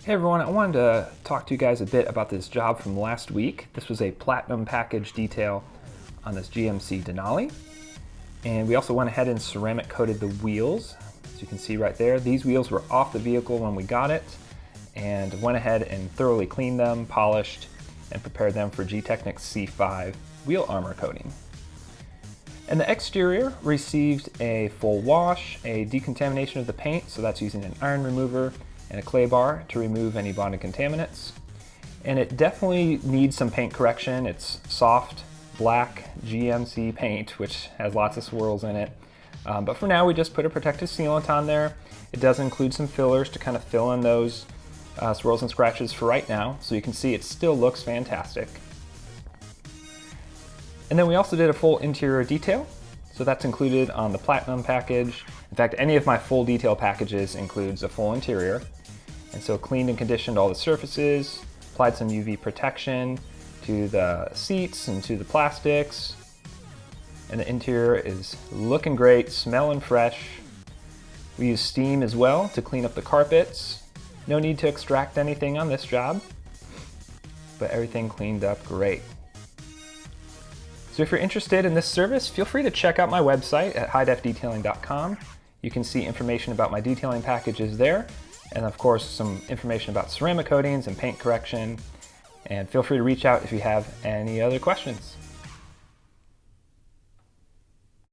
Hey everyone, I wanted to talk to you guys a bit about this job from last week. This was a platinum package detail on this GMC Denali. And we also went ahead and ceramic coated the wheels. As you can see right there, these wheels were off the vehicle when we got it, and went ahead and thoroughly cleaned them, polished, and prepared them for Gtechniq C5 wheel armor coating. And the exterior received a full wash, a decontamination of the paint, so that's using an iron remover, and a clay bar to remove any bonded contaminants. And it definitely needs some paint correction. It's soft black GMC paint, which has lots of swirls in it. But for now, we just put a protective sealant on there. It does include some fillers to kind of fill in those swirls and scratches for right now. So you can see it still looks fantastic. And then we also did a full interior detail. So that's included on the platinum package. In fact, any of my full detail packages includes a full interior. And so cleaned and conditioned all the surfaces, applied some UV protection to the seats and to the plastics. And the interior is looking great, smelling fresh. We use steam as well to clean up the carpets. No need to extract anything on this job, but everything cleaned up great. So if you're interested in this service, feel free to check out my website at highdefdetailing.com. You can see information about my detailing packages there, and of course some information about ceramic coatings and paint correction. And feel free to reach out if you have any other questions.